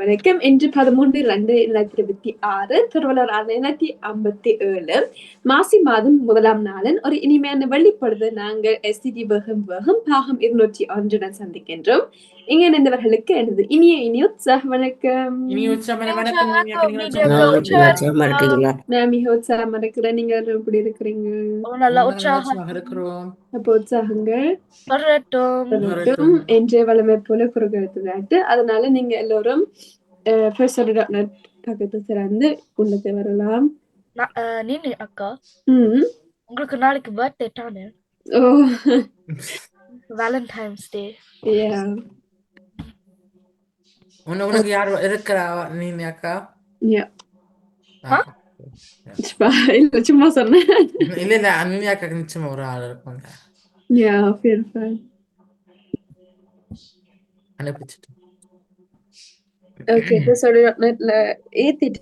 வணக்கம். இன்று 13/2/2026 திருவள்ளுவர் 1957 மாசி மாதம் 1ஆம் நாளின் ஒரு இனிமையான வெள்ளிப்பொழுது நாங்கள் எஸ்டிடி வேகம் வேகம் பாகம் 201 சந்திக்கின்றோம். இங்க இணைந்தவர்களுக்கு எனது இனிய உற்சாக வணக்கம். நான் மிக உற்சாகமா இருக்கிறேன். நீங்க எப்படி இருக்கிறீங்க? அப்போ உற்சாகங்கள் என்று வளமை போல குறுக்கெழுத்து. அதனால நீங்க எல்லோரும் பக்கத்து திறந்து உள்ளத்தை வரலாம். நீனு அக்கா உங்களுக்கு நாளைக்கு பர்த்டே தானே? வேலண்டைன்ஸ் டே. உனக்கு யார் இருக்கிறா நீனு அக்கா? இல்ல சும்மா சொன்னேன். இல்ல அண்ணி அக்கா நிச்சயமா ஒரு ஆள் இருப்பாங்க. அனுப்பிச்சிட்டு ஓகே நெட்ல ஏத்திட்டு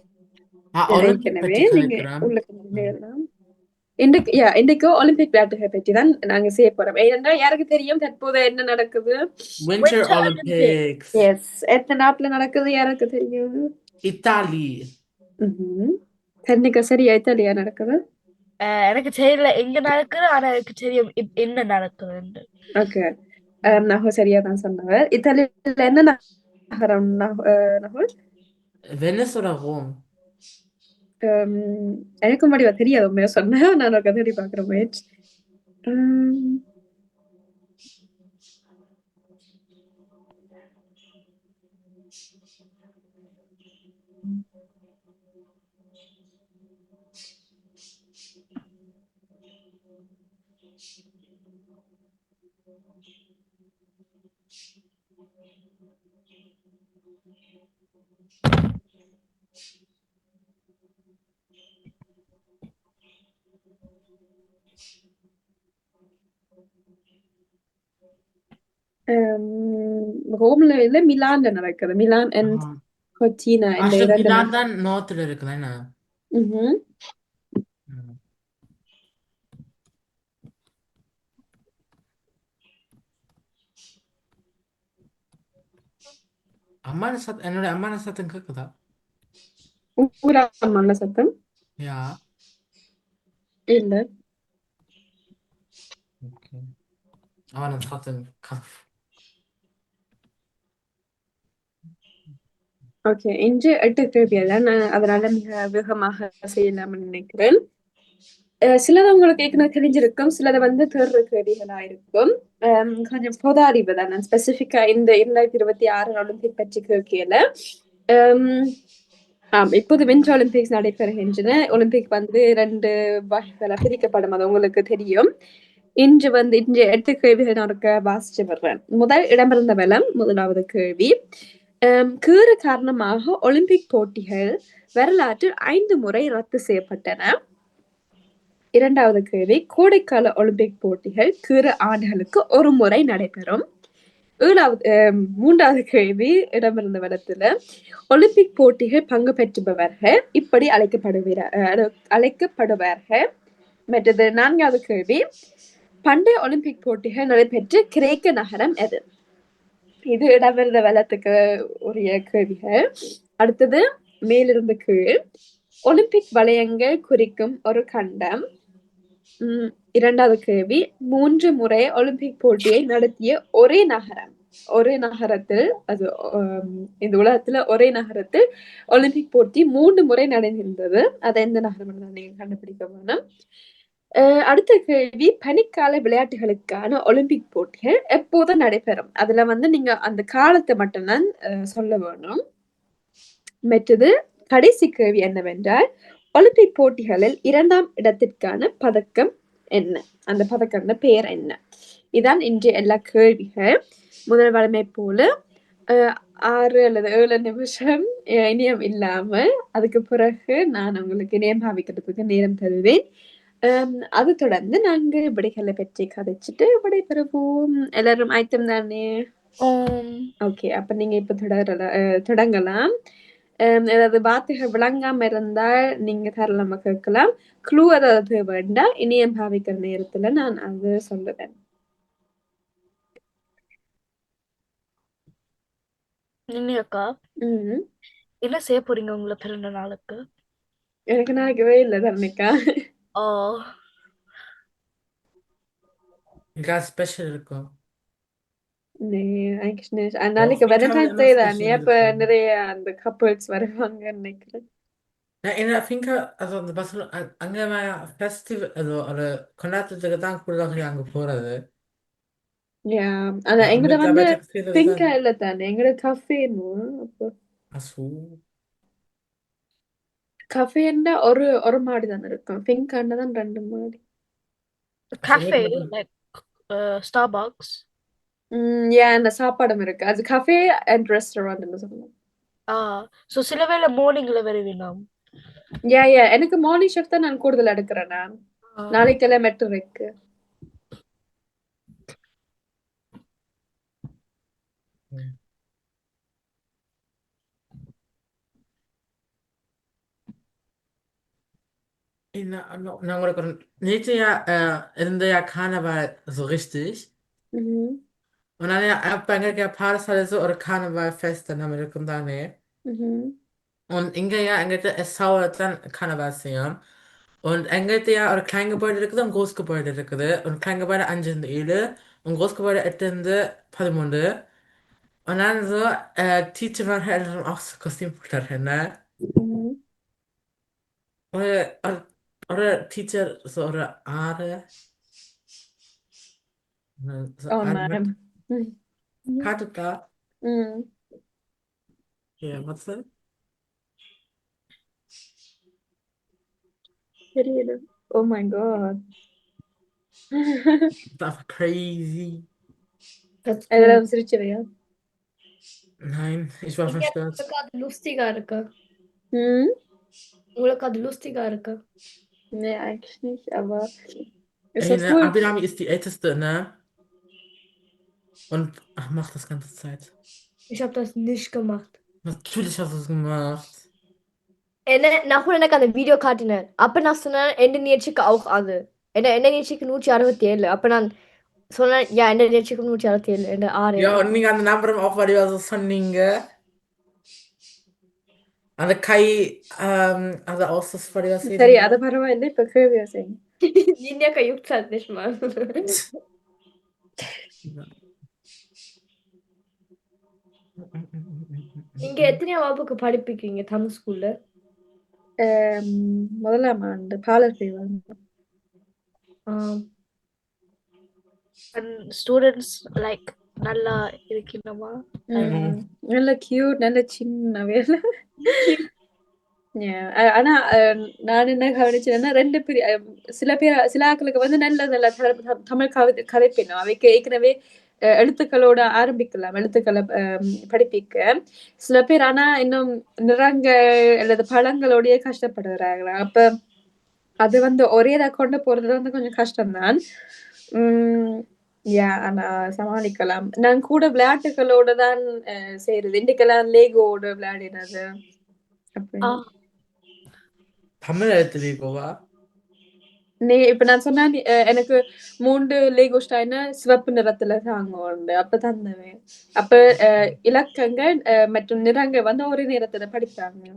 ஏற்கனவே நீங்க உள்ளுக்கு இன்றைக்கு ஒலிம்பிக் விளையாட்டுகளை பற்றி தான் நாங்க செய்ய போறோம். ஏனென்றால் யாருக்கு தெரியும் தற்போது என்ன நடக்குது? Winter Olympics. எஸ், எத்தனை நாட்டுல நடக்குது யாருக்கு தெரியும்? இத்தாலி. கண்டிப்பா சரியா இத்தாலியா நடக்குது. எனக்கு தெரியல எங்க நடக்குது, ஆனா எனக்கு தெரியும் என்ன நடக்குது. ஓகே, நகோ சரியா தான் சொன்னவர். இத்தாலியில என்ன நகரம்? Venezuela, Rome. எனக்கு முடிவா தெரியாது உண்மையா சொன்னேன். நான் ஒரு கதை பாக்குறேன். வெயிட். ரோம்ல இல்ல, மிலான்ல நடக்குது. மிலான் அண்ட் கொச்சினா இந்த இரண்டு. மிலான் தான் நார்த்ல இருக்குல. என்னோட அம்மான சத்தம் கேக்குதா? அம்மான சத்தம் இல்ல. அவன சத்தம். ஓகே, இன்று 8 கேள்விகள். நான் அதனால மிக வேகமாக செய்யலாம்னு நினைக்கிறேன். சிலது உங்களுக்கு ஏற்கனவே தெரிஞ்சிருக்கும், சிலது தேர்வு கேள்விகளா இருக்கும். கொஞ்சம் பொது அறிவு தான். நான் ஸ்பெசிபிக்கா இந்த 2026 ஒலிம்பிக் பற்றி கேட்கல. இப்போது வின்டர் ஒலிம்பிக்ஸ் நடைபெறுகின்றன. ஒலிம்பிக் 2 வகைகளா பிரிக்கப்படும், அது உங்களுக்கு தெரியும். இன்று 8 கேள்விகள் நான் வாசிச்சு வர்றேன். முதல் இடமிருந்த வலம். முதலாவது கேள்வி, கீறு காரணமாக ஒலிம்பிக் போட்டிகள் வரலாற்றில் 5 முறை ரத்து செய்யப்பட்டன. இரண்டாவது கேள்வி, கோடைக்கால ஒலிம்பிக் போட்டிகள் கீறு ஆண்டுகளுக்கு ஒரு முறை நடைபெறும். மூன்றாவது கேள்வி, இடமிருந்த வலத்துல, ஒலிம்பிக் போட்டிகள் பங்கு பெற்றுபவர்கள் இப்படி அழைக்கப்படுவார்கள். மற்றது நான்காவது கேள்வி, பண்டைய ஒலிம்பிக் போட்டிகள் நடைபெற்ற கிரேக்க நகரம் எது? இது இடமிருந்த வலத்துக்கு உரிய கேள்விகள். அடுத்தது மேலிருந்து கீழ், ஒலிம்பிக் வளையங்கள் குறிக்கும் ஒரு கண்டம். இரண்டாவது கேள்வி, 3 முறை ஒலிம்பிக் போட்டியை நடத்திய ஒரே நகரம். ஒரே நகரத்தில், அது இந்த உலகத்துல ஒரே நகரத்தில் ஒலிம்பிக் போட்டி 3 முறை நடந்திருந்தது. அதை எந்த நகரம் நீங்க கண்டுபிடிக்க வேணும். அடுத்த கேள்வி, பனிக்கால விளையாட்டுகளுக்கான ஒலிம்பிக் போட்டிகள் எப்போது நடைபெறும்? அதுல நீங்க அந்த காலத்தை மட்டும்தான் சொல்ல வேணும். மற்றது கடைசி கேள்வி என்னவென்றால், ஒலிம்பிக் போட்டிகளில் 2ஆம் இடத்திற்கான பதக்கம் என்ன? அந்த பதக்கம் பெயர் என்ன? இதான் இன்றைய எல்லா கேள்விகள். முதல் வழமை போல 6 அல்லது 7 நிமிஷம் இனியம் இல்லாம, அதுக்கு பிறகு நான் உங்களுக்கு இணையம் பாவிக்கிறதுக்கு நேரம் தருவேன். அது தொடர்ந்து நாங்க விடைகளை பற்றி கதைச்சிட்டு விடைபெறுவோம். எல்லாரும் ஆயத்தம் தானே? ஓகே, அப்ப நீங்க இப்ப தொடங்கலாம். ஏதாவது வார்த்தைகள் விளங்காம இருந்தால் நீங்க தாராளமா கேட்கலாம். க்ளூ ஏதாவது வேண்டாம், இனியம் பாவிக்கிற நேரத்துல நான் அது சொல்லுவேன். நின்னியக்கா ம். என்ன செய்ய போறீங்க உங்களை பிறந்த நாளுக்கு? எனக்கு நாளைக்கவே இல்லை தரணிக்கா. ஓ Egal, Special இருக்கும். Nee, eigentlich nicht. Doch, நாளைக்கு Finca Valentine's immer Day தானே, Special அப்ப இருக்கும். நிறைய அந்த கப்புள்ஸ் வருவாங்கன்னு நினைக்கிறேன். Ja, in der Finca, also in Barcelona, அங்க ஃபெஸ்டிவல் அது ஒரு கொண்டாட்டத்துக்கு தான் கூடுதலாக அங்க போறது. Yeah, ஆனா எங்கட உங்களுக்கு வந்து அபேட்சக்கு செய்யறது பிங்கா தான். இல்ல தானே, எங்கட கஃபேன்னு. அப்போ அசூ. கஃபேன்னா ஒரு ஒரு மாடி தானே இருக்கும், பிங்காண்டா தான் 2 மாடி. cafe எங்களுக்கு மட்டும் like Starbucks. Yeah, அந்த சாப்பாடும் இருக்கு, அது கஃபே அண்ட் ரெஸ்டாரண்ட் சொல்லலாம். ஸோ சில வேளை மார்னிங்ல வருவீனாம். Yeah, எனக்கு மார்னிங் ஷிஃப்ட் தான் நான் கூடுதல் எடுக்கிறேன். நான் நாளைக்கெல்லாம் மெட்ரோ இருக்கு. Na, உங்களுக்கு ஒரு நேற்று இருந்த Karneval so richtig. Mhm. Und dann அப்ப எங்களுக்கு பாடசாலை ஒரு Karnevalfest dann haben wir இருக்கும் தானே. Mhm. Und இங்க எங்களுக்கு தான் Karneval செய்யும். Und எங்கள்கிட்ட ஒரு Kleingebäude இருக்குது und Großgebäude இருக்குது. Und Kleingebäude 5-7 und Großgebäude 8-13. Und dann so, Teacher waren halt dann auch so Kostümkleider, ne? Mhm. Oder Teacher so oder Aare. So Oh Aare mit nein. Mhm. Karte da. Mhm. Ja, was denn? தெரியல. Oh my god. Das ist einfach crazy. That's cool. அதெல்லாம் சிரிச்சவையா? Nein, ich war verstört. உங்களுக்கு அது லுஸ்டிகா இருக்கு. Hm? உங்களுக்கு அது லுஸ்டிகா இருக்கு. Nee, eigentlich nicht, aber ist Ey, doch ne, cool. Abinami ist die Älteste, ne? Und macht das ganze Zeit. Ich habe das nicht gemacht. Natürlich hast du es gemacht. நான் கூட எனக்கு அந்த வீடியோ காட்டினேன். அப்ப நான் சொன்னேன் எந்த நிகழ்ச்சிக்கு auch அது. எந்த நிகழ்ச்சிக்கு 167. அப்ப நான் சொன்னேன் ja எந்த நிகழ்ச்சிக்கு 167 எந்த 6. Ja, und nicht an den anderen auch, weil die war so Sonninge. அந்த கை அது aus war die சரி, அது பரவாயில்லை, இப்ப கேள்வியா செய்யுங்க. Ninja juckt halt nicht mal. நீங்க எத்தனையாம் வகுப்புக்கு படிப்பீங்க தமிழ் ஸ்கூல்ல? முதலாம் ஆண்டு பாலர் செய்வாங்க. ஸ்டூடெண்ட்ஸ் லைக் நல்லா இருக்கணுமா? நல்ல கியூட், நல்ல சின்ன வேலை. ஆனா நான் என்ன கவனிச்சேன்னா, சில ஆட்களுக்கு வந்து நல்ல நல்ல தமிழ் கதைப்பினும் அவைக்கு ஏற்கனவே எழுத்துக்களோட ஆரம்பிக்கலாம், எழுத்துக்களை படிப்பிக்க. சில பேர் ஆனா இன்னும் நிறங்கள் அல்லது பழங்களோடய கஷ்டப்படுறாங்க. அப்ப அது வந்து ஒரேதா கொண்டு போறது வந்து கொஞ்சம் கஷ்டம்தான். ஆனா சமாளிக்கலாம். நான் கூட விளையாட்டுகளோட தான் செய்யறது. இன்றைக்கெல்லாம் லேகோட விளையாடினது. தமிழ் எழுத்து லேகோவா? இப்ப நான் சொன்னா எனக்கு 3 லேகோ ஸ்டைன சிவப்பு நிறத்துல தாங்க உண்டு. அப்ப தந்தவேன். அப்ப இலக்கங்கள் மற்றும் நிறங்கள் வந்து ஒரே நேரத்துல படிப்பாங்க.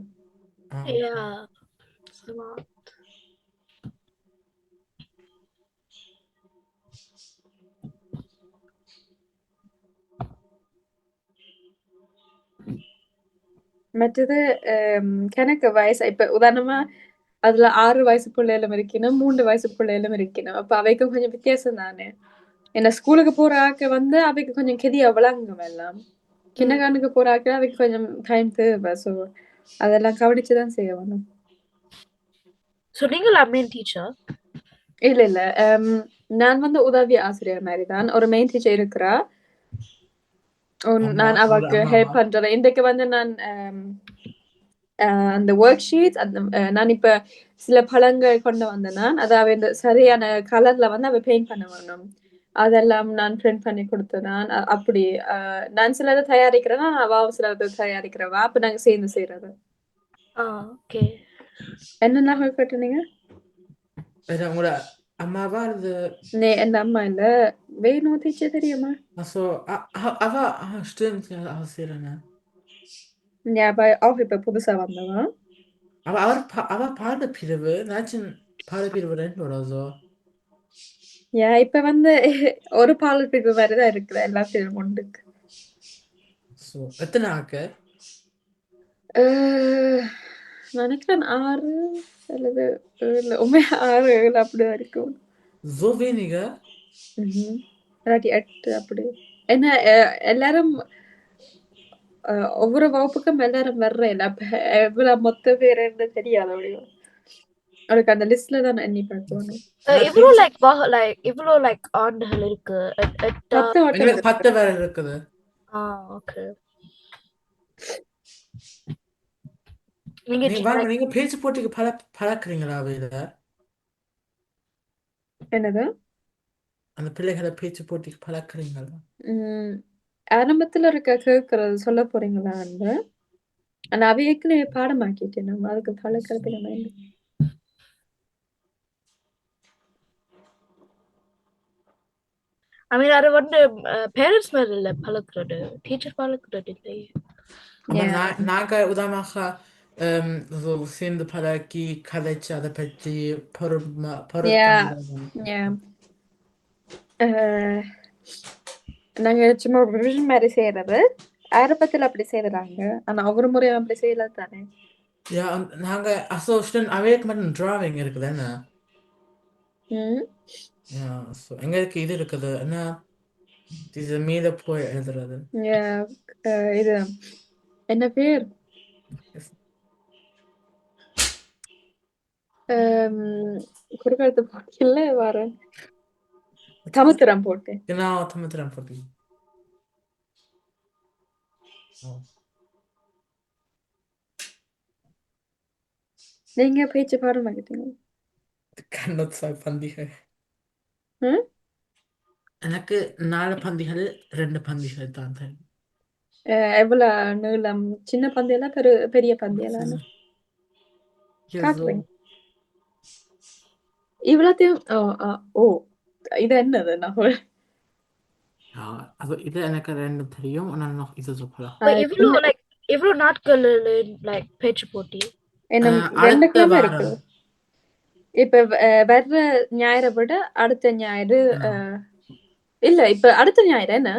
மற்றது கணக்கு வயசு இப்ப உதாரணமா அதுல 6 வயசு பிள்ளைகளும் இருக்கணும், 3 வயசு பிள்ளைகளும் இருக்கணும். அப்ப அவைக்கும் கொஞ்சம் வித்தியாசம் தானே. ஏன்னா ஸ்கூலுக்கு போற ஆட்கள் வந்து அவைக்கு கொஞ்சம் கெதியா விளங்கும் எல்லாம். கிண்டர்கார்டனுக்கு போற ஆட்கள் அவைக்கு கொஞ்சம் டைம் தேவை. ஸோ அதெல்லாம் கவனிச்சுதான் செய்யணும். ஸோ நீங்களா மெயின் டீச்சர்? இல்ல. நான் வந்து உதவி ஆசிரியர் மாதிரி தான். ஒரு மெயின் டீச்சர் இருக்கிறா. நான் அவருக்கு ஹெல்ப் பண்றேன். இன்றைக்கு வந்து நான் அந்த ஒர்க் ஷீட் நான் இப்ப சில பழங்கள் கொண்டு வந்தேன். அதை அவ இந்த சரியான கலர்ல வந்து அவ பெயிண்ட் பண்ண வேணும். அதெல்லாம் நான் பிரிண்ட் பண்ணி கொடுத்தேன். அப்படி நான் சிலதை தயாரிக்கிறேன்னா அவ சிலதை தயாரிக்கிறவா. அப்ப நாங்க சேர்ந்து செய்யறது. ஓகே. என்ன கேட்டீங்க? உங்களோட அம்மாவா? என் அம்மா இல்ல, வேணும் டீச்சர் தெரியுமா? Achso, aber stimmt, ja, Auszähler, ne? Ja, aber auch இப்ப புதுசா வந்தவன். Aber aber Paardepilewe, Nein, Paardepilewe rennt oder so. Ja, இப்ப வந்து ஒரு பாலர் பிரிவு மாதிரிதான் இருக்குது எல்லா film ஒன்றுக்கு. So, எத்தனை ஆக்கு? நினைக்கிறேன் 6 அல்லது 7 உண்மையா 6 7 அப்படிதான் இருக்கும். So wenige? இல்லாட்டி 8 அப்படி. என்ன எல்லாரும் ஒவ்வொரு வகுப்புக்கும் எல்லாரும் வர்றேன். அப்ப எவ்வளவு மொத்த பேருன்னு தெரியாது அப்படியும். அவருக்கு அந்த லிஸ்ட்ல தான் எண்ணி பார்க்கணும். இவ்வளோ லைக் ஆண்டுகள் இருக்கு 10 மட்டும் எங்களுக்கு 10 வேற இருக்குது. ஓகே. நீங்க பேச்சு போட்டிக்கு பழக்கிறீங்களா இத? என்னது? அந்த பிள்ளைகளை பேச்சு போட்டிக்கு பழக்கிறீங்களா? ஆரம்பத்துல இருக்க கேட்கறது சொல்ல போறீங்களா? ஆனா அவ ஏற்கனவே பாடமாக்கிட்டேன் நம்ம அதுக்கு பழக்கிறது நம்ம என்ன? I mean அது வந்து பேரண்ட்ஸ் மேல இல்ல பழக்கிறது, டீச்சர் பழக்கிறது இல்லையே. நாங்க உதாரணமாக so சேர்ந்து பழகி கதைச்சு அதை பற்றி நாங்க சும்மா ரிவிஷன் மாதிரி செய்யறது ஆரம்பத்துல அப்படி செய்யறாங்க. ஆனா ஒவ்வொரு முறையும் அப்படி செய்யல தானே. நாங்க அவைக்கு மட்டும் டிராவிங் இருக்குது என்ன? எங்களுக்கு இது இருக்குது என்ன இது மீத போய் எழுதுறது. இது என்ன பேர்? குறுக்கெழுத்து போட்டியில வர சமுத்திரம் போட்டு. சமுத்திரம் போட்டி. நீங்க பேச்சு பாடம் ஆகிட்டீங்க. கண்ணொத்த பந்திகள். எனக்கு 4 பந்திகள் 2 பந்திகள் தான் தெரியும். எவ்வளவு நீளம்? சின்ன பந்தியெல்லாம் பெரிய பந்தியெல்லாம் காட்டுறீங்க இவ்வளத்தையும். இது என்னது? இது எனக்கு 2 தெரியும். ஆனா இது சொல்லலாம். இவ்வளவு நாட்கள் லைக் பேச்சு போட்டி என்ன 2 கிழமை இருக்கு. இப்ப வர்ற ஞாயிறை விட அடுத்த ஞாயிறு இல்ல இப்ப அடுத்த ஞாயிறு என்ன?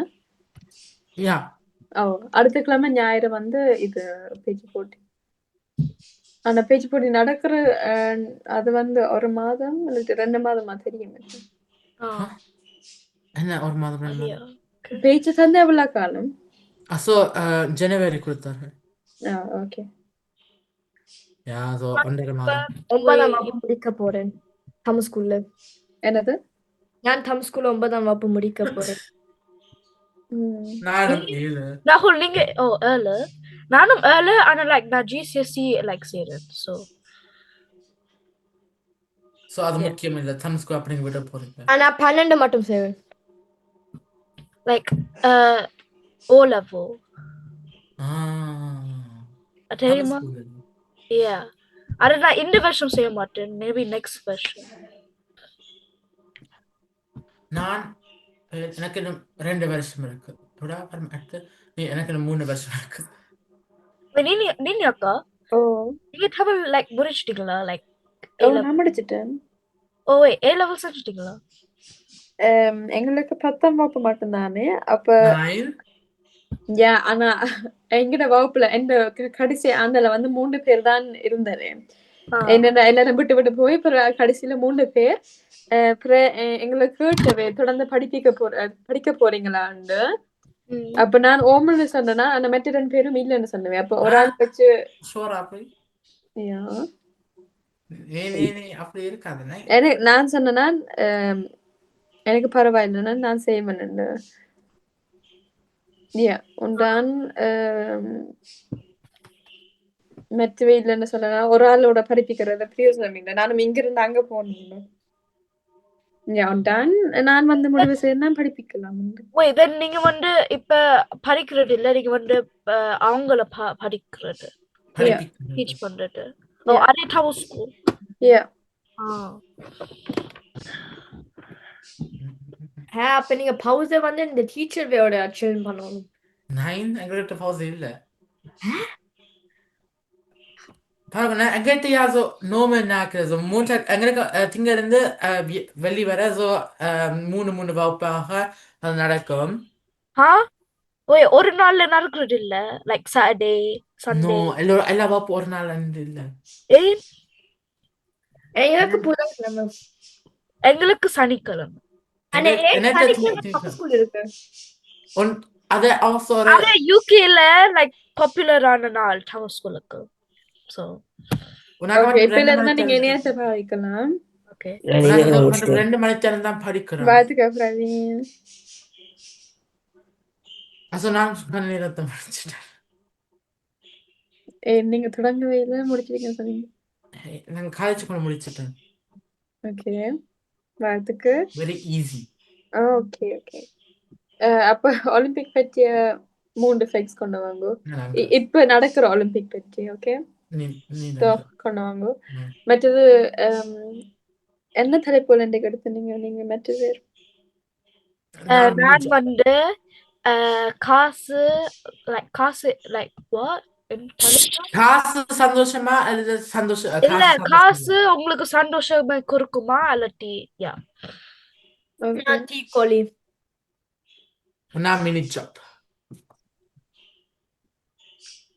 அடுத்த கிழமை ஞாயிறு வந்து இது பேச்சு போட்டி. அந்த பேச்சு போட்டி நடக்கிற அது வந்து 1 மாதம் அல்லது 2 மாதமா தெரியும். என்ன 1 மாதம்? பேச்சு தந்து எவ்வளவு காலம்? ஜனவரி கொடுத்தார்கள். ஓகே. மாதம். 9ஆம் வகுப்பு முடிக்க போறேன் தம் ஸ்கூல்ல. என்னது? நான் தம் ஸ்கூல்ல 9ஆம் வகுப்பு முடிக்க போறேன். ராகுல் நீங்க 7 நானும் 7 ஆனா லைக் நான் GCSE லைக் செய்றேன். சோ அது முக்கியம் இல்ல. தம் ஸ்கூல் அப்படிங்க விட போறீங்க. ஆனா 12 மட்டும் செய்வேன். Like O level. தெரியுமா? அது நான் இந்த வருஷம் செய்ய மாட்டேன். மேபி நெக்ஸ்ட் வருஷம். நான் எனக்கு 2 வருஷம் இருக்கு. எனக்கு 3 வருஷம் இருக்கு. நீங்க அக்கா நீங்க தமிழ் லைக் முடிச்சிட்டீங்களா? லைக் நான் முடிச்சிட்டேன். A level செஞ்சிட்டீங்களா? எங்களுக்கு 10ஆம் வகுப்பு மட்டும்தானே. அப்ப ஆனா எங்கட வகுப்புல எந்த கடைசி ஆண்டுல வந்து 3 பேர் தான் இருந்தது. என்னென்ன எல்லாரும் விட்டு போய் கடைசியில 3 பேர் எங்களுக்கு கேட்டவே தொடர்ந்து படிக்க போறீங்களான்னு. அப்ப நான் ஓமன்னு சொன்னேன்னா அந்த மற்ற 2 பேரும் இல்லைன்னு சொன்னேன். அப்ப ஒரு ஆள் வச்சு நான் சொன்னேன்னா எனக்கு பரவாயில்லைன்னா நான் செய்வேன். und dann மெத்தவே இல்லைன்னு சொல்லலாம். ஒரு ஆளோட படிப்பிக்கிறத பிரயோஜனம் இல்லை. நானும் இங்கிருந்து அங்க போகணும். und dann நான் வந்து முடிவு செய்யணும் படிப்பிக்கலாம். நீங்க வந்து இப்ப படிக்கிறது இல்ல, நீங்க வந்து அவங்கள படிக்கிறது டீச் பண்றது. அதே தமிழ் ஸ்கூல். அப்ப நீங்க பவுஸ வந்து இந்த டீச்சர் வேயோட சில் பண்ணணும். எங்கள்கிட்ட பவுஸ் இல்ல. பாருங்க எங்கிட்ட யா so normal நாக்கு so Montag எங்களுக்கு திங்களிருந்து வெள்ளி வரை so 3 வகுப்பாக அது நடக்கும். ஆ ஓய் ஒரு நாள்ல நடக்கிறது இல்ல லைக் சாட்டர்டே No, சண்டே எல்லா வகுப்பு ஒரு நாள் இல்ல. ஏய் எனக்கு புதன்கிழமை. எங்களுக்கு சனிக்கிழமை ஆனா ஏன் எனக்கு சனிக்கிழமை திங்க- தமிழ் ஸ்கூல் இருக்கு? Und அது also ஒரு அது யூகேல லைக் பாப்புலரான நாள் தமிழ் ஸ்கூலுக்கு ஸோ உனக்கு ஓகே மட்டும் இப்ப 2 இருந்தா நீங்க மணித்தேரம் இணையத்தை பாவிக்கலாம். ஓகே உனக்கு மட்டும் 2 மணித்தேரம் தான் படிக்கிறோம். வாழ்த்துக்க பிரவீன். Also நான் சொன்ன நேரத்தை முடிச்சிட்டேன். நீங்க தொடங்கவே இல்லை முடிச்சிருக்கீங்க சொன்னீங்க. நான் காலேஜ் கூட முடிச்சிட்டேன். ஓகே வாழ்த்துக்கு. Very easy. ஓகே ஓகே அப்ப ஒலிம்பிக் பற்றிய 3 ஃபேக்ட்ஸ் கொண்டு வாங்க. நாங்க இப்ப நடக்கிற ஒலிம்பிக் பற்றி ஓகே நீ கொண்டு வாங்க. ம். மற்றது என்ன தலைப்பு ஒலிம்பிக் எடுத்தீங்க நீங்க? மற்றது நான் வந்து காசு லைக் வாட் காசு சந்தோஷமா அல்லது சந்தோஷம் இல்ல காசு உங்களுக்கு சந்தோஷமா கொடுக்குமா இல்லாட்டி யா ஓகே நான் தீக்கோழி. நான் மினி ஜாப்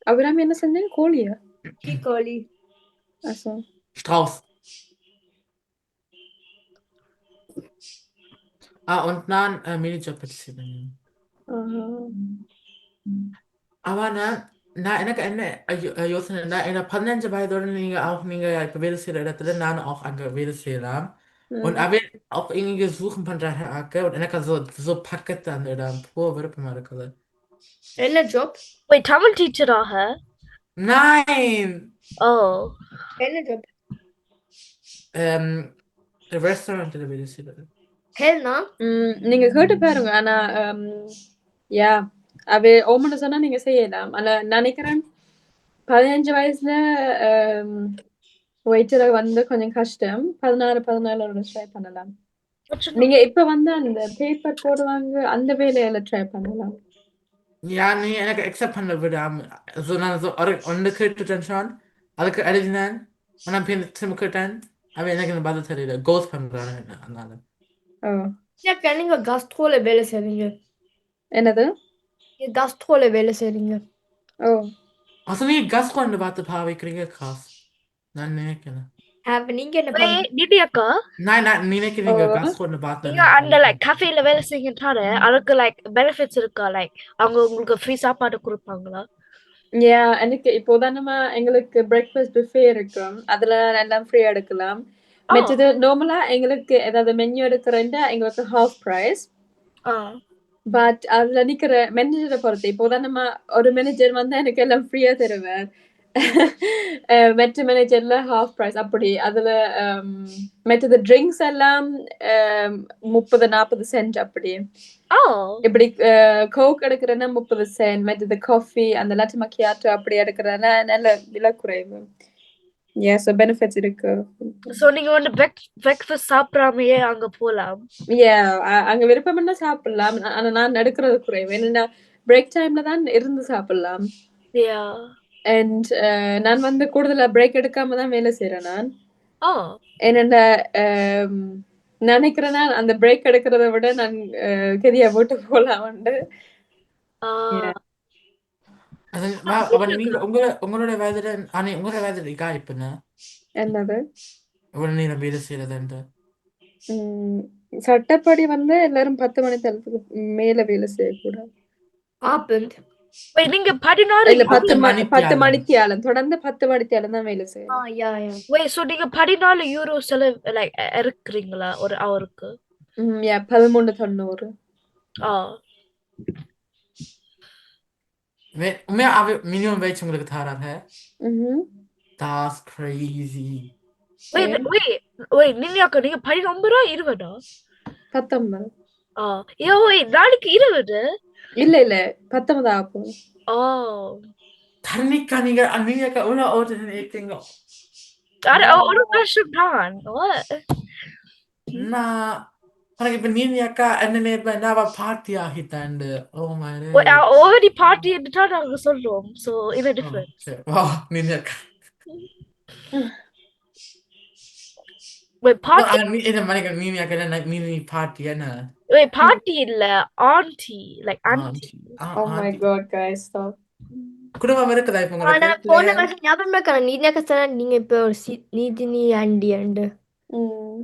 அபிராமி என்ன செஞ்சீங்க? கோழியா? தீக்கோழி. அசோ Strauß. Und நான் Minijob எடுத்தேன். Aber நான் எனக்கு என்ன யோசனைனா என்ன 15 வயதோட நீங்க இப்ப வேலை செய்யற இடத்துல நானும் auch அங்க வேலை செய்யலாம். Und aber auch irgendwie suchen பண்றாங்க und எனக்கு so பக்கத்து அந்த இடம் போக விருப்பமா இருக்குது. என்ன ஜாப்? போய் தமிழ் டீச்சராக Nein! ஓ என்ன ஜாப்? ரெஸ்டாரண்ட்ல வேலை செய்யறது. ஹெல்னா? நீங்க கேட்டு பாருங்க. ஆனா யா அவ ஓமன சொன்னா நீங்க செய்யலாம். ஆனா நினைக்கிறேன் 15 வயசுல வெயிட்டரை வந்து கொஞ்சம் கஷ்டம். 16 ட்ரை பண்ணலாம். நீங்க இப்ப வந்து அந்த பேப்பர் போடுவாங்க அந்த வேலையில ட்ரை பண்ணலாம். Ja, nee, எனக்கு accept பண்ண விடாம நான் ஒன்று கேட்டுட்டேன் ஷான் அதுக்கு எழுதினேன் நான் திரும்ப கேட்டேன் அவன் எனக்கு இந்த பதில் தெரியல கோஸ் பண்றானு அதனால ஓ நீங்க கஸ்ட்ரோல வேலை செய்றீங்க. என்னது? நீங்க கஸ்ட்ரோல வேலை செய்றீங்க. ஓ Also நீ கஸ் கொண்டு பார்த்து பாவிக்கிறீங்க காசு நான் நினைக்கிறேன். நீங்க என்ன பண்றீங்க? நிதி அக்கா நான் நினைக்கிறீங்க கஸ் கொண்டு பார்த்து நீங்க அந்த லைக் கஃபேல வேலை செய்யறாரு அதுக்கு லைக் பெனிஃபிட்ஸ் இருக்கா லைக் அவங்க உங்களுக்கு ஃப்ரீ சாப்பாடு கொடுப்பாங்களா? யா எனக்கு இப்போ உதாரணமா எங்களுக்கு பிரேக்ஃபாஸ்ட் புஃபே இருக்கும். அதுல எல்லாம் ஃப்ரீயா எடுக்கலாம். மற்றது நார்மலா எங்களுக்கு ஏதாவது மெனு எடுக்கிறேன்டா எங்களுக்கு ஹாஃப் பிரைஸ். பட் அதுல நிக்கிற மேனேஜரை பொறுத்து இப்போ உதாரணமா ஒரு மேனேஜர் வந்து எனக்கு எல்லாம் ஃப்ரீயா தருவார். மற்ற மேனேஜர்ல ஹாஃப் பிரைஸ் அப்படி. அதுல மற்றது ட்ரிங்க்ஸ் எல்லாம் 30-40 சென்ட் அப்படி. இப்படி கோக் எடுக்கிறேன்னா 30 சென்ட். மற்றது காஃபி அந்த லாட்டி மக்கியாட்டோ அப்படி எடுக்கிறேன்னா நல்ல விலை குறைவு. ஸோ பெனிஃபிட்ஸ் இருக்கு. சோ நீங்க வந்து பிரேக்ஃபாஸ்ட் சாப்பிடாமையே அங்க போலாம். அங்க விருப்பம்னா சாப்பிடலாம். ஆனா நான் எடுக்கிறது குறைவு. என்னன்னா பிரேக் டைம்ல தான் இருந்து சாப்பிடலாம். அண்ட் நான் வந்து கூடுதலா பிரேக் எடுக்காம தான் வேலை செய்யறேன் நான். என்னென்ன நினைக்கிறேன்னா அந்த பிரேக் எடுக்கிறத விட நான் கெதியா போட்டு போலாம். உங்களோட வேதனை உங்களோட வேதனை காய்ப்புன்னு என்னது எவ்வளவு நேரம் வேலை செய்யறது? சட்டப்படி வந்து எல்லாரும் 10 மணி தளத்துக்கு மேல வேலை செய்யக்கூடாது. நீங்க 16 இல்ல 10 மணித்தியாலம் தொடர்ந்து 10 மணித்தியாலம் தான் வேலை செய்யணும். சோ நீங்க 14 யூரோ செலவு லைக் இருக்கிறீங்களா ஒரு ஹவருக்கு? 13.90. மினிமம் வேஜ் உங்களுக்கு தராங்க. That's crazy. நீங்க 19 20 19. நாளைக்கு 20 இல்ல 19 ஆகும். தண்ணிக்கா நீங்க எவ்வளவு ஓட்டு நினைக்கிறீங்க? ஒரு வருஷம் தான் நான் உனக்கு இப்ப நீ அக்கா என்ன நேர்ப்ப நான் பார்ட்டி ஆகிட்டாண்டு. already party நாங்க சொல்றோம். So in a difference. நீ அக்கா Wait, party. இந்த மாதிரி மீமி பாட்டி என்ன Wait, party இல்ல. Auntie. Like auntie. Oh my god, guys, stop. குடும்பம் இருக்குதா இப்ப ஆனா உங்களுக்கு போன வருஷம் ஞாபகம் இருக்கா நீதியா சொன்னா நீங்க இப்ப ஒரு நீதினி ஆண்டி அண்டு Mm.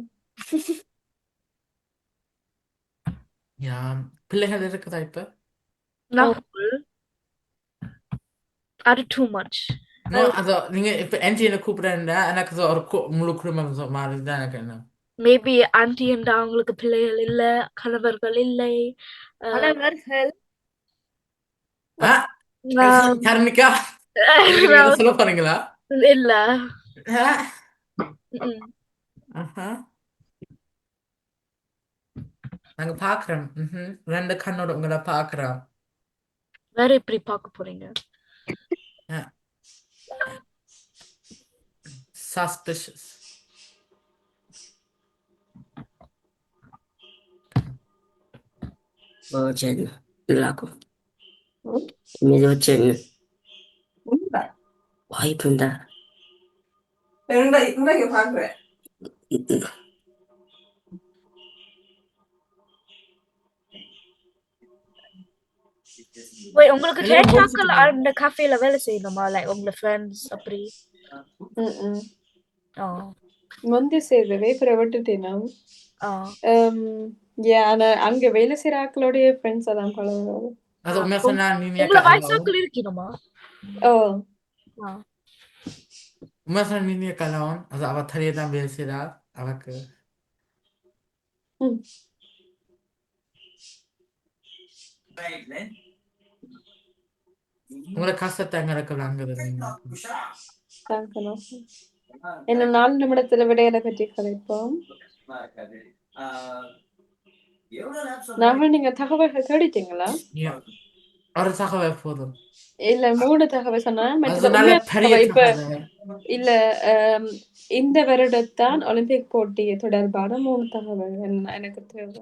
யா பிள்ளைகள் இருக்குதா இப்ப Nahul. அது too much. No, also நீங்க இப்ப ஆன்டி என்ன கூப்பிடுறா எனக்கு ஒரு முழு குடும்பம் மாதிரி தான் எனக்கு என்ன Maybe auntie and அவங்களுக்கு பிள்ளைகள் இல்ல, கணவர்கள் இல்லை. கணவர்கள் கர்ணிகா எனக்கு நீங்க எதை சொல்ல போறீங்களா இல்ல. நாங்க பாக்குறோம் ரெண்டு கண்ணோட உங்களை பாக்குறோம் வேற எப்படி பார்க்க போறீங்க suspicious Bojan lagu. Ini Bojan. Wah, bunda. இங்க பாக்குறேன் Wait, உங்களுக்கு கேட்டாக்கள் அந்த கஃபேல வேலை செய்யணுமா லைக் உங்க ஃப்ரெண்ட்ஸ் அப்படி முந்தி செய்தவே அப்புறம் விட்டுட்டேனா ஆனா அங்க வேலை செய்யற ஆக்களோடைய ஃப்ரெண்ட்ஸ் அதான் பழகுறாங்க அது உண்மையா சொன்னா உங்களை வயசாக்கள் இருக்கணுமா உண்மையா சொன்னா நீங்க கலவன் அது அவ தனியா தான் வேலை செய்யறா அவக்கு உங்களை கஷ்டத்தை அங்க இருக்கிறாங்க இன்னும் 4 நிமிடத்துல விடையில பற்றி கதைப்போம் நீங்க தகவல்கள் தேடிட்டீங்களா ஒரு தகவல் போதும் இல்ல 3 தகவல் சொன்னா இப்ப இல்ல இந்த வருடத்தான் ஒலிம்பிக் போட்டி தொடர்பான 3 தகவல் எனக்கு தேவை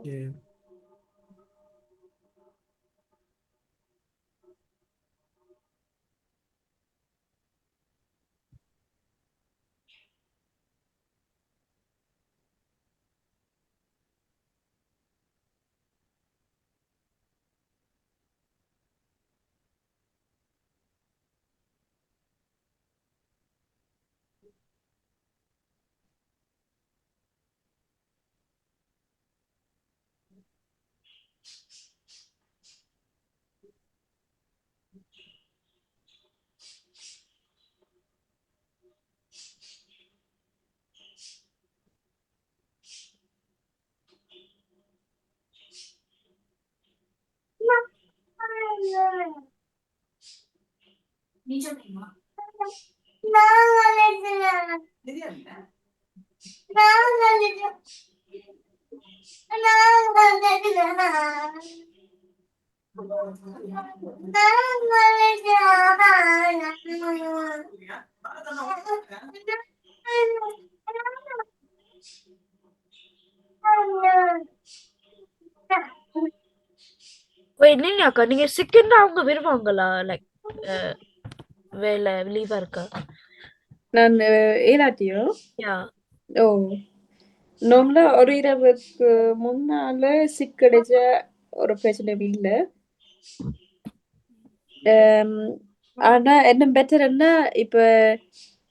நீங்க அக்கா நீங்க சிக்கன் அவங்க விரும்புவாங்களா லைக் வேலை லீவா இருக்கா நான் ஏலாட்டியோ யா ஓ நார்மலா ஒரு இரவுக்கு முன்னால சிக்கடிச்ச ஒரு பிரச்சனையும் இல்லை ஆனா என்ன பெட்டர் என்ன இப்ப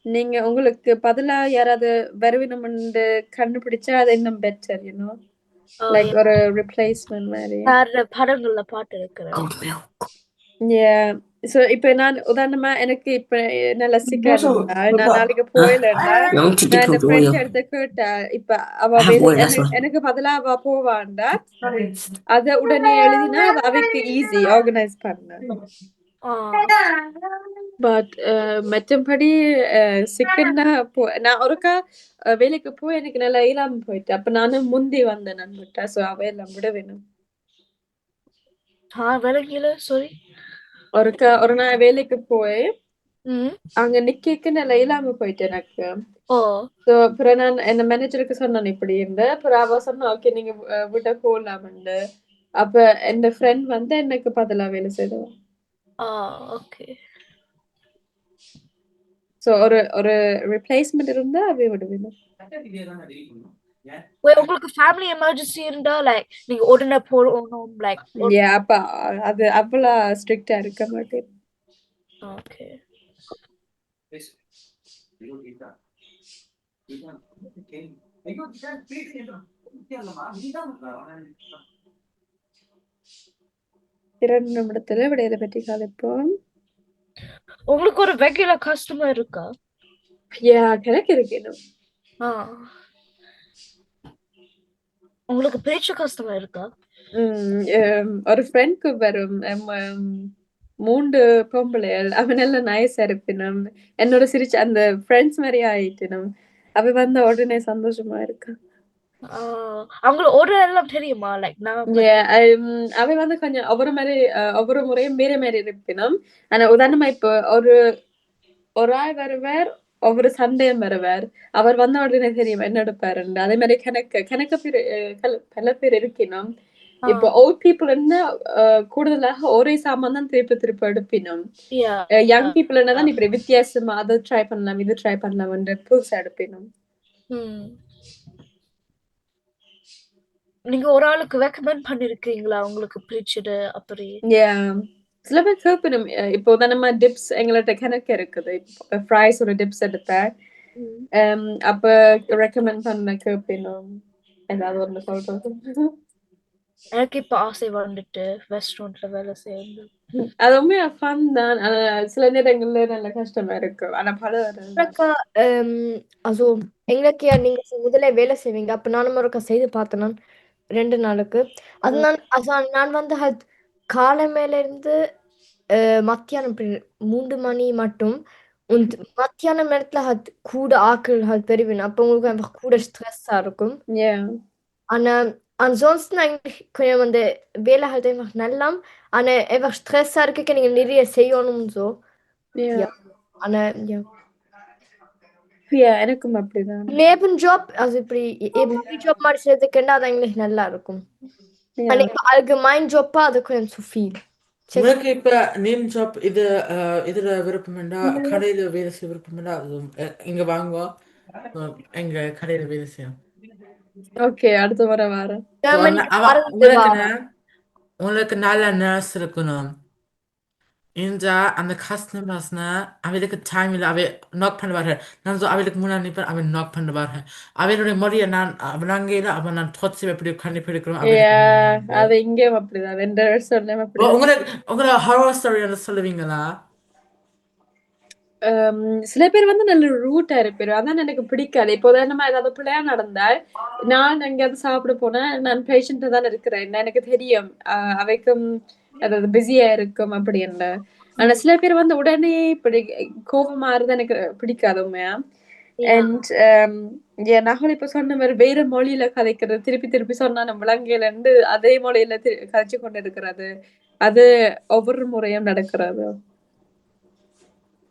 நீங்க உங்களுக்கு பதிலா யாராவது வருவினம்னு கண்டுபிடிச்சா அது இன்னும் பெட்டர் யூனோ லைக் ஒரு ரிப்ளேஸ்மெண்ட் மாதிரி படங்கள்ல பாட்டு இருக்கிறேன் சோ இப்ப நான் உதாரணமா எனக்கு இப்ப நல்ல சிக்கா இருந்தா நான் நாளைக்கு போயிலன்னா நான் இந்த ஃப்ரெண்ட் எடுத்து கேட்டா இப்ப அவ எனக்கு பதிலா அவ போவாண்டா அத உடனே எழுதினா அது அவைக்கு ஈஸி ஆர்கனைஸ் பண்ண பட் மற்றபடி சிக்கன்னா நான் ஒருக்கா வேலைக்கு போய் எனக்கு நல்லா இயலாம போயிட்டு அப்ப நானும் முந்தி வந்தேன் நான் விட்டா சோ அவ எல்லாம் விட வேணும் விலகில சாரி ஒரு நாள் வேலைக்கு போய் அங்க நிக்க நல்லா இயலாம போயிட்டு எனக்கு அப்புறம் நான் என்ன மேனேஜருக்கு சொன்னேன் இப்படி இருந்து அப்புறம் அவ சொன்னா ஓகே நீங்க விட போலாம்னு அப்ப என் ஃப்ரெண்ட் வந்து எனக்கு பதிலா வேலை செய்தோம் ஓகே சோ ஒரு ரிப்ளேஸ்மெண்ட் இருந்தா அவை விடுவேன். உங்களுக்கு ஃபேமிலி எமர்ஜென்சி இருந்தா லைக் நீங்க உடனே போகணும் லைக் அப்ப அது அவ்வளவு ஸ்ட்ரிக்டா இருக்க மாட்டேன். ஓகே இரண்டு நிமிடத்துல விடையில பற்றி கதைப்போம். உங்களுக்கு ஒரு ரெகுலர் கஸ்டமர் இருக்கா? கணக்கு இருக்கணும். ஆ உங்களுக்கு பிடிச்ச கஸ்டமர் இருக்கா? ஒரு ஃப்ரெண்ட்க்கு வரும் 3 பொம்பளைகள். அவன் நல்ல நைஸா இருப்பினும் என்னோட சிரிச்ச அந்த ஃப்ரெண்ட்ஸ் மாதிரி ஆயிட்டினும் அவ வந்த உடனே சந்தோஷமா இருக்கா. அவங்களுக்கு ஒரு எல்லாம் தெரியுமா லைக் நான் அவ வந்து கொஞ்சம் ஒவ்வொரு முறையும் வேற மாதிரி இருப்பினும் ஆனா உதாரணமா இப்போ ஒரு ஆள் வருவார், ஒவ்வொரு சண்டையும் வருவார். அவர் வந்த உடனே தெரியும் என்ன எடுப்பாருன்னு. அதே மாதிரி கணக்க பேர் பல பேர் இருக்கணும். இப்போ ஓல்ட் பீப்புள் கூடுதலாக ஒரே சாமான் தான் திருப்பி எடுப்பினும். யங் பீப்புள் தான் இப்படி வித்தியாசமா அதை ட்ரை பண்ணலாம் இது ட்ரை பண்ணலாம் புதுசா எடுப்பினும். நீங்க ஒரு ஆளுக்கு ரெக்கமெண்ட் பண்ணிருக்கீங்களா உங்களுக்கு பிடிச்சது அப்படி? சில பேர் கேட்பினும். இப்போ நம்ம டிப்ஸ் எங்கள்ட்ட கணக்கு இருக்குது. ஃப்ரைஸ் ஒரு டிப்ஸ் எடுப்பேன். அப்ப ரெக்கமெண்ட் பண்ண கேட்பினும். ஏதாவது ஒண்ணு சொல்றது. எனக்கு இப்ப ஆசை வந்துட்டு ரெஸ்டாரண்ட்ல வேலை செய்யணும். அது உண்மையா ஃபன் தான். ஆனா சில நேரங்கள்ல நல்ல கஷ்டமா இருக்கு. ஆனா அக்கா, also எங்களுக்கு நீங்க முதல்ல வேலை செய்வீங்க. அப்ப நானும் ஒருக்கா செய்து பார்த்தேன் 2 நாளுக்கு. நான் வந்து காலை மேல இருந்து மத்தியானம் 3 மணி மட்டும் und மத்தியானம் நேரத்துல கூட ஆட்கள் பெறுவேன். அப்ப உங்களுக்கு einfach கூட ஸ்ட்ரெஸ்ஸா இருக்கும். ஆனா ansonsten eigentlich können man der Wähler halt einfach நல்லா ஆனா einfach ஸ்ட்ரெஸ்ஸா இருக்க நீங்க நிறைய செய்யணும் so. ஆனா எனக்கும் அப்படிதான். Nebenjob, also இப்படி Job மாதிரி செய்யறதுக்குன்னா அது eigentlich நல்லா இருக்கும். ஆனா இப்ப allgemein Job அது கொஞ்சம் zu viel. உங்களுக்கு இப்ப நேம் ஜாப் இதுல விருப்பம்டா கடையில வேலை செய்ய விருப்பம்டா இங்க வாங்க எங்க கடையில வேலை செய்யும். ஓகே, அடுத்த முறை வரேன். உங்களுக்கு நல்ல நர்ஸ் இருக்கணும். அந்த கஸ்டமர்ஸ்னா அவளுக்கு டைம் இல்லை. அவ நாக் பண்ணுவார்கள். நான் அவளுக்கு முன்னாடி நிற்பேன். அவன் நாக் பண்ணுவார்கள். அவனுடைய மொழியை நான் அவனாங்கையில அவன் நான் ட்ரொட்ஸி எப்படி கண்டுபிடிக்கிறோம். அது இங்கேயும் அப்படிதான். உங்களோட ஹாரர் ஸ்டோரி சொல்லுவீங்களா? சில பேர் வந்து நல்ல ரூட்டா இருப்பாரு. அதான் எனக்கு பிடிக்காது. இப்போ நம்ம ஏதாவது பிள்ளையா நடந்தால் நான் எங்கேயாவது சாப்பிட போனேன். நான் பேஷண்ட்டா தான் இருக்கிறேன். எனக்கு தெரியும் அவைக்கும் அதாவது பிஸியா இருக்கும் அப்படின்னு. ஆனா சில பேர் வந்து உடனே இப்படி கோபமாறுது எனக்கு பிடிக்காது உண்மையா. அண்ட் நாங்கள் இப்ப சொன்ன மாதிரி வேற மொழியில கதைக்கிறது திருப்பி சொன்னா நம்ம விலங்கையில இருந்து அதே மொழியில கதைச்சு கொண்டு இருக்கிறது அது ஒவ்வொரு முறையும் நடக்கிறது.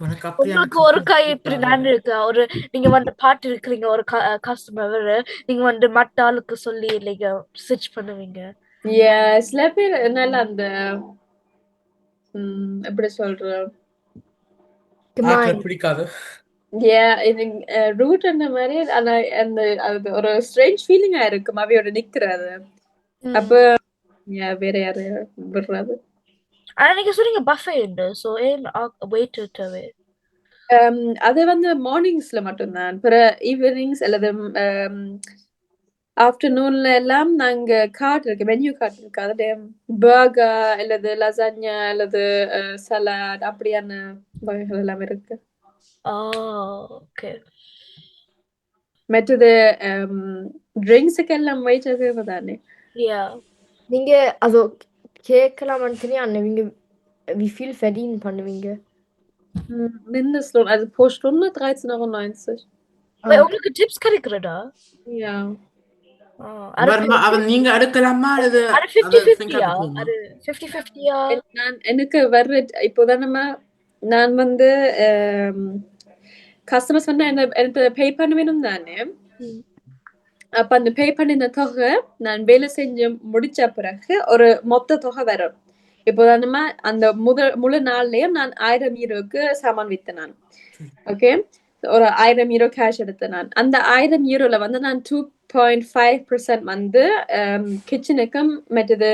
உங்களுக்கு ஒரு கை இப்படி நடந்திருக்கு. நீங்க வந்து பாட்டு இருக்கிறீங்க ஒரு கஸ்டமர் நீங்க வந்து மத்த ஆளுக்கு சொல்லி நீங்க ஸ்விட்ச் பண்ணுவீங்க. சில பேர் என்னால அந்த எப்படி சொல்றேன் பிடிக்காது. ரூட் அந்த மாதிரி அந்த ஒரு ஸ்ட்ரேஞ்ச் ஃபீலிங்கா இருக்கும் அவையோட நிக்கிறது. அப்ப வேற யாரு விடுறது. ஆனா நீங்க சொன்னீங்க பஃபே உண்டு. சோ வெயிட் அது வந்து மார்னிங்ஸ்ல மட்டும்தான். ஈவினிங்ஸ் அல்லது ஆஃப்டர்நூன்ல எல்லாம் நாங்க கார்ட் இருக்கு, மெனு கார்ட் இருக்கு. அதுல பர்கர் அல்லது லசான்யா அல்லது சலாட் அப்படியான வகைகள் எல்லாம் இருக்கு. ஓகே. மற்றது ட்ரிங்க்ஸுக்கு எல்லாம் வெயிட் தானே. நீங்க also கேட்கலாமான்னு தெரியும். நீங்க wie viel verdienen பண்ணுவீங்க? Mindestlohn, also pro Stunde 13,90 €. உங்களுக்கு டிப்ஸ் கிடைக்கிறதா? நீங்க எடுக்கலாமா அல்லது 50-50-யா? எனக்கு வர்ற இப்போதான் நான் வந்து கஸ்டமர்ஸ் வந்து என்ன பே பண்ண வேணும் தானே. அப்ப அந்த பே பண்ணின தொகை நான் வேலை செஞ்சு முடிச்ச பிறகு ஒரு மொத்த தொகை வரும். இப்போ நம்ம அந்த முழு நாள்லயும் நான் 1000 யூரோக்கு சாமான் வித்தேன் நான். ஓகே, ஒரு 1000 யூரோ கேஷ் எடுத்தேன் நான். அந்த 1000 யூரோல வந்து நான் 2.5% வந்து கிச்சனுக்கும் மற்றது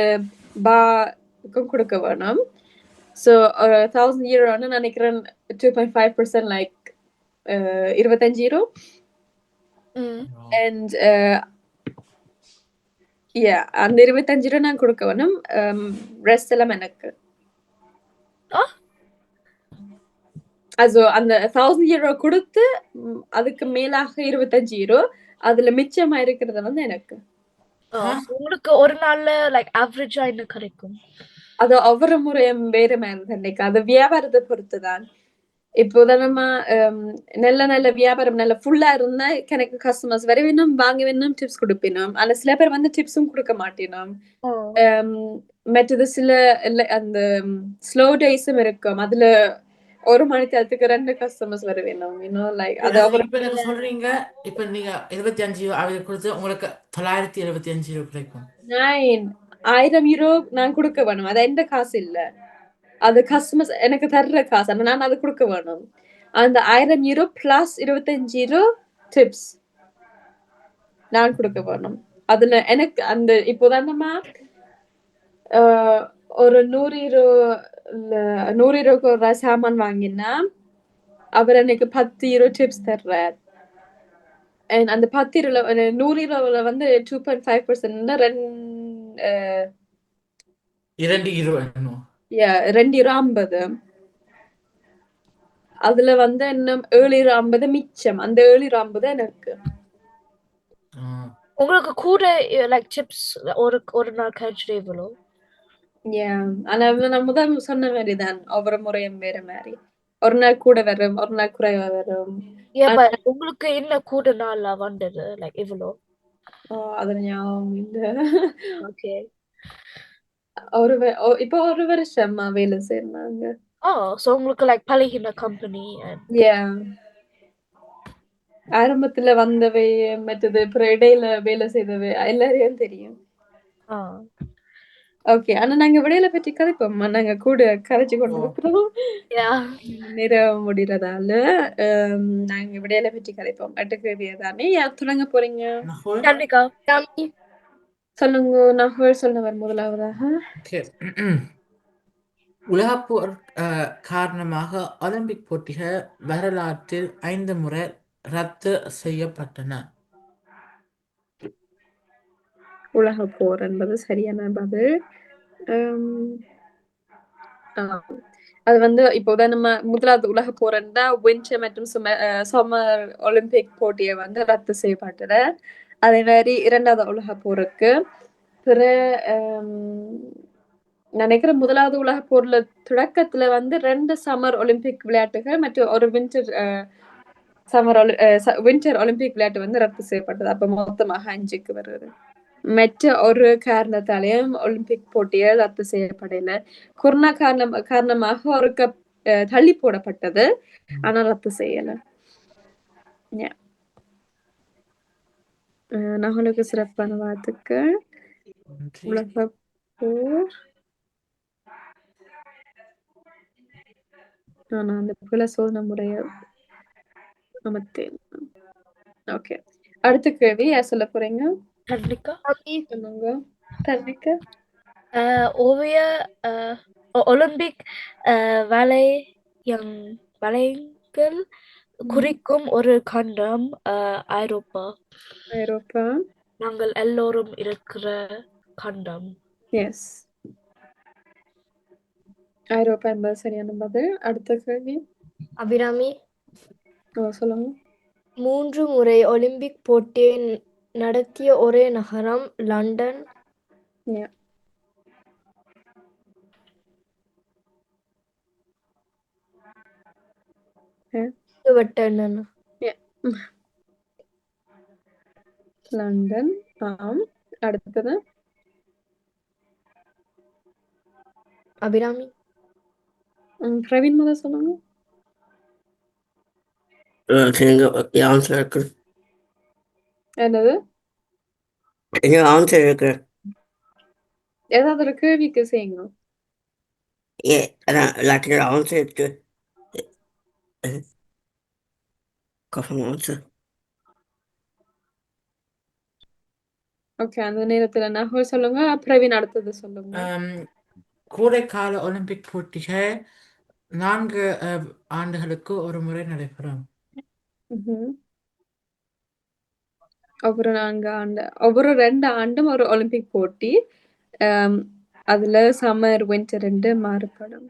பாக்கும் கொடுக்க வேணும். ஸோ ஒரு 1000 யூரோன்னு நினைக்கிறேன். 2.5% லைக் 25 யூரோ. அண்ட் அந்த 25 ரூபா நான் கொடுக்க வேணும். ரெஸ்ட் எல்லாம் எனக்கு. Also அந்த 1000 யூரோ கொடுத்து அதுக்கு மேலாக 25 யூரோ அதுல மிச்சமா இருக்கிறது வந்து எனக்கு. உங்களுக்கு ஒரு நாள்ல லைக் ஆவரேஜா என்ன கிடைக்கும்? அது ஒவ்வொரு முறையும் வேற மாதிரி தான். அது வியாபாரத்தை பொறுத்துதான். இப்போ நம்ம நல்ல வியாபாரம் நல்ல ஃபுல்லா இருந்தா எனக்கு கஸ்டமர்ஸ் வர வேணும், வாங்க வேணும், டிப்ஸ் கொடுப்பினோம். ஆனா சில பேர் வந்து டிப்ஸும் கொடுக்க மாட்டேனோம். மற்றது சில அந்த ஸ்லோ டேஸும் இருக்கும். அதுல ஒரு மணி நேரத்துக்கு 2 கஸ்டமர்ஸ் வர வேணும். லைக் அது இப்ப நீங்க சொல்றீங்க இப்ப நீங்க 25 யூரோ அவருக்கு கொடுத்து உங்களுக்கு 975 யூரோ கிடைக்கும். 1000 யூரோ நான் கொடுக்க வேணும். அது எந்த காசு இல்ல, அது கஸ்டமர்ஸ் எனக்கு தர்ற காசு. ஆனா நான் அது கொடுக்க வேணும். அந்த 1000 யூரோ பிளஸ் 25 யூரோ டிப்ஸ் நான் கொடுக்க வேணும். அதுல எனக்கு அந்த இப்போதான் நம்ம ஒரு 100 யூரோக்கு ஒரு சாமான் வாங்கினா அவர் எனக்கு 10 யூரோ டிப்ஸ் தர்றார். அந்த 10 யூரோல 100 யூரோல வந்து 2.5% 2 யூரோ. 2 யூரோ 50. அதுல வந்து இன்னும் 7 யூரோ 50 மிச்சம். அந்த 7 யூரோ 50 எனக்கு. உங்களுக்கு கூட லைக் சிப்ஸ் ஒரு நாள் கிடைச்சது எவ்வளோ? ஆனா நான் முதல் சொன்ன மாதிரிதான் ஒவ்வொரு முறையும் வேற மாதிரி. ஒரு நாள் கூட வரும், ஒரு நாள் குறைவா வரும். உங்களுக்கு என்ன கூட நாள் வந்தது லைக் எவ்வளோ? அது ஞாபகம் இல்ல. ஓகே, இப்போ ஒரு வருஷமா வேலை செய்யறாங்க. சோ உங்களுக்கு லைக் பழகின கம்பெனி. ஆரம்பத்துல வந்தவை மற்றது அப்புறம் இடையில வேலை செய்தவை எல்லாரையும் தெரியும். ஓகே, ஆனா நாங்க விடையில பற்றி கதைப்போம்மா. நாங்க கூட கதைச்சு கொண்டு இருக்கிறோம். நேரம் முடிகிறதால நாங்க விடையில பற்றி கதைப்போம். தானே யார் தொடங்க போறீங்க? சொல்லுங்க. நகல் சொன்னவர் முதலாவதாக. உலகப்போர் காரணமாக ஒலிம்பிக் போட்டிகள் வரலாற்றில் 5 முறை ரத்து செய்யப்பட்டன. உலகப்போர் என்பது சரியான பதில். அது வந்து இப்போதான் நம்ம முதலாவது உலக போறா வின்டர் மற்றும் சம்மர் ஒலிம்பிக் போட்டியை வந்து ரத்து செய்யப்பட்டது. அதே மாதிரி இரண்டாவது உலக போருக்கு நினைக்கிறேன் முதலாவது உலக போர்ல தொடக்கத்துல வந்து 2 சம்மர் ஒலிம்பிக் விளையாட்டுகள் மற்றும் ஒரு வின்டர் ஒலிம்பிக் விளையாட்டு வந்து ரத்து செய்யப்பட்டது. அப்ப மொத்தமாக 5க்கு வருது. மற்ற ஒரு காரணத்தாலேயும் ஒலிம்பிக் போட்டிகள் ரத்து செய்யப்படல. கொரோனா காரணமாக ஒரு கப் தள்ளி போடப்பட்டது, ஆனா ரத்து செய்யல. நகலுக்கு சிறப்பான வாழ்த்துக்கள். உலக போர் நான் அந்த புல சோதனை முறைய அமர்த்தேன். ஓகே, அடுத்த கேள்வி யார் சொல்ல போறீங்க? தர்ணிகா. ஓவிய ஒலிம்பிக் வளையங்கள் குறிக்கும் ஒரு கண்டம் ஐரோப்பா. நாங்கள் எல்லோரும் இருக்கிற கண்டம். எஸ், ஐரோப்பா என்பது சரியான பதில். அடுத்த கேள்வி அபிராமி. சொல்லுங்க. 3 முறை ஒலிம்பிக் போட்டியை நடத்திய ஒரே நகரம் லண்டன். லண்டன். ஆம். அடுத்தது அபிராமி. பிரவீன் முதல் சொல்லுங்க. என்னது? ஏதாவது ஒரு கேள்விக்கு செய்யுங்க. Latin answer to coffin answer. Okay, அந்த நேரத்துல நகுல் சொல்லுங்க, பிரவீன் அடுத்தது சொல்லுங்க. கோடைக்கால ஒலிம்பிக் போட்டிகள் 4 ஆண்டுகளுக்கு ஒரு முறை நடைபெறும். ம்ஹும். ஒவ்வொரு 2 ஆண்டும் ஒரு ஒலிம்பிக் போட்டி. ஆம், அதுல சம்மர் வின்டர் 2 மாறுபடும்.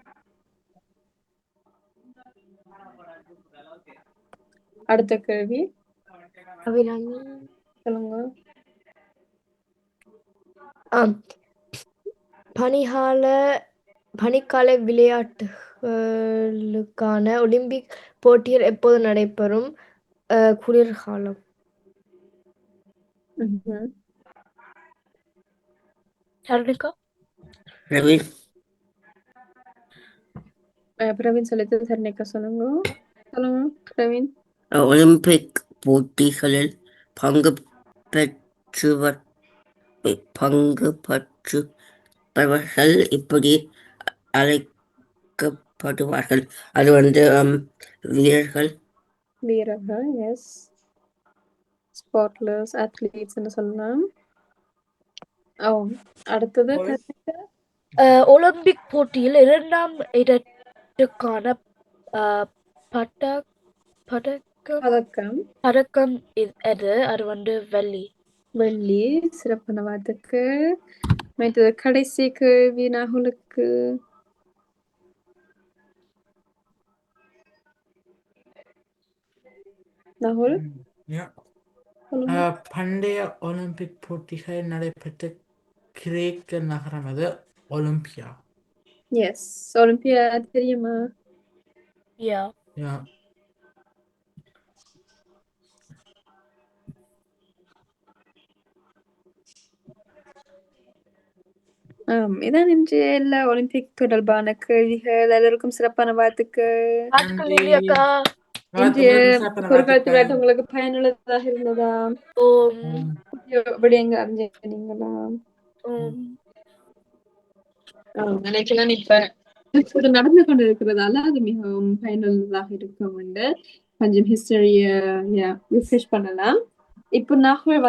அடுத்த கேள்வி அபிராமி. சொல்லுங்க. ஆம். பனிக்கால விளையாட்டுகளுக்கான ஒலிம்பிக் போட்டிகள் எப்போது நடைபெறும்? குளிர்காலம். ம்ஹும். யாருக்கா? Ravi, பிரவீன் சொல்லிட்டு சரணிக்கா சொல்லுங்க. சொல்லுங்க பிரவீன். ஒலிம்பிக் போட்டிகளில் பங்கு பெற்றுபவர்கள் இப்படி அழைக்கப்படுவார்கள். அது வீரர்கள். வீரர்கள், எஸ். ஸ்போர்ட்லர்ஸ், அத்லீட்ஸ்னு சொல்லலாம். அடுத்தது சரணிகா. ஒலிம்பிக் போட்டியில் 2ஆம் இடத்துக்கான பதக்கம் பதக்கம் எது? அது வெள்ளி. வெள்ளி. சிறப்பான வார்த்தைக்கு. மற்றது கடைசி கேள்வி நகுலுக்கு. நகுல் Ja. சொல்லுங்க. பண்டைய ஒலிம்பிக் போட்டிகள் நடைபெற்ற கிரேக்க நகரம் அது ஒலிம்பியா. எஸ், ஒலிம்பியா தெரியுமா? யா. Ja. இதான் இன்றைய எல்லா ஒலிம்பிக் தொடர்பான கேள்விகள். எல்லாருக்கும் சிறப்பான வாழ்த்துக்கள். வாழ்த்துக்கள் லிலியாக்கா. இன்றைய சிறப்பான குறுக்கழுத்து வாழ்த்துக்கள். விளையாட்டு உங்களுக்கு பயனுள்ளதாக இருந்ததா? ஓம். புதிய விடயங்கள் அறிஞ்சீங்களா? ஓம். நினைக்கிறேன் இப்ப இது நடந்து கொண்டிருக்கிறதால அது மிகவும் பயனுள்ளதாக இருக்கும் என்று கொஞ்சம் ஹிஸ்டரிய ரிசர்ச் பண்ணலாம். இப்போ நகுல்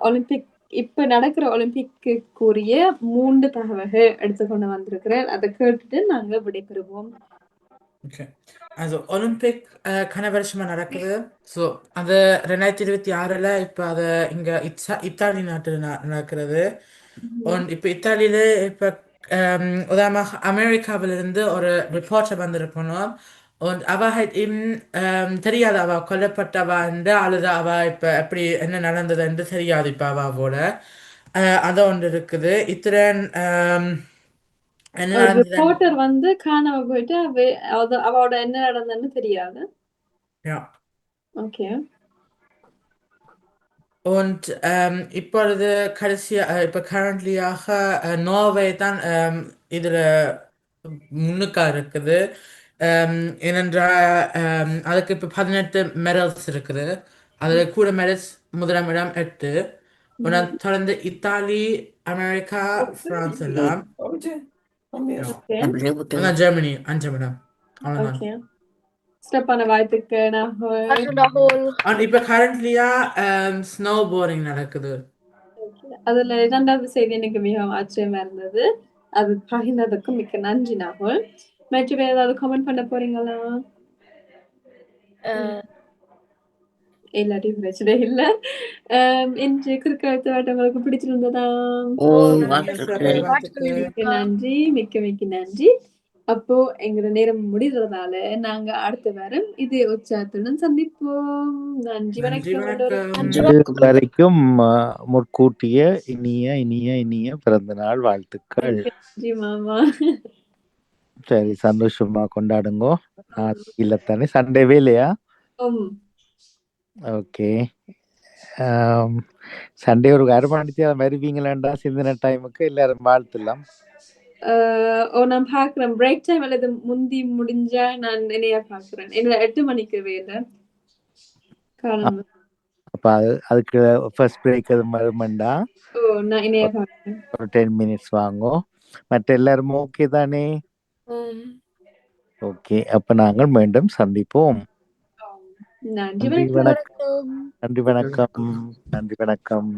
ஒலிம்பிக் இப்ப நடக்கிற ஒலிம்பிக்குரிய 3 தகவல்கள் எடுத்துக்கொண்டு வந்திருக்கிறேன். அதை கேட்டுட்டு நாங்க விடைபெறுவோம். Okay. Also Olympic keine வருஷமா நடக்குது. ஸோ அது 2026ல் இப்போ அது இங்கே இத்தாலி நாட்டில் நடக்கிறது. Und இப்போ இத்தாலியில் இப்போ உதாரணமாக அமெரிக்காவிலிருந்து ஒரு ரிப்போர்ட்டர் வந்திருக்கணும். Und அவ eben தெரியாது அவ கொல்லப்பட்டவா என்று அல்லது அவ இப்போ எப்படி என்ன நடந்தது என்று தெரியாது இப்போ அவாவோட. அது ஒன்று இருக்குது. இத்துடன் என்ன நடந்தது ரிப்போர்ட்டர் காணாம போயிட்டு அவளோட என்ன நடந்ததுன்னு தெரியாது. Ja. ஓகே. Und இப்பொழுது இப்போ கரண்ட்லியாக நோர்வே தான் இதில் முன்னுக்கா இருக்குது. ஏனென்றால் அதுக்கு இப்போ 18 மெடல்ஸ் இருக்குது. அதில் கூட மெடல்ஸ் முதலாம் இடம் 8. தொடர்ந்து இத்தாலி, அமெரிக்கா, பிரான்ஸ் எல்லாம். ஜெர்மனி 5 இடம். அவ்வளோதான். சிறப்பான வாழ்த்துக்கு ராகுல். இப்போ கரண்ட்லியா ஸ்னோ போர்டிங் நடக்குது. அதுல 2வது செய்தி எனக்கு மிகவும் ஆச்சரியமா இருந்தது. அது பகிர்ந்ததுக்கு மிக்க நன்றி நாகுல். மற்ற ஏதாவது கமெண்ட் பண்ண போறீங்களா? இல்லாட்டி பிரச்சனை இல்ல. இன்று குறுக்கழுத்து விளையாட்டு உங்களுக்கு பிடிச்சிருந்ததா? நன்றி, மிக்க நன்றி. அப்போ எங்க நேரம் முடிகிறதால நாங்க அடுத்த வாரம் இதே உற்சாகத்துடன் சந்திப்போம். நன்றி, வணக்கம். வரைக்கும் முற்கூட்டிய இனிய பிறந்த நாள் வாழ்த்துக்கள். நன்றி மாமா. சரி, சந்தோஷமா கொண்டாடுங்கோ. இல்லத்தானே சண்டேவே இல்லையா? ஓகே. சண்டே ஒரு அரைமணித்தியா வருவீங்களாண்டா சிந்தனை டைமுக்கு எல்லாரும் வாழ்த்துலாம். நான் பாக்குறேன் பிரேக் டைம் அல்லது முந்தி முடிஞ்சா நான் இணையா பாக்குறேன். என்னோட 8 மணிக்கு வேலை. அப்ப அதுக்கு ஃபர்ஸ்ட் பிரேக் அது வருமாண்டா? நான் இணையா பாக்குறேன். ஒரு 10 மினிட்ஸ் வாங்கோ. மற்ற எல்லாரும் ஓகே தானே? ஆம். ஓகே, அப்ப நாங்கள் மீண்டும் சந்திப்போம். நன்றி நன்றி வணக்கம். வணக்கம். நன்றி வணக்கம். நன்றி வணக்கம்.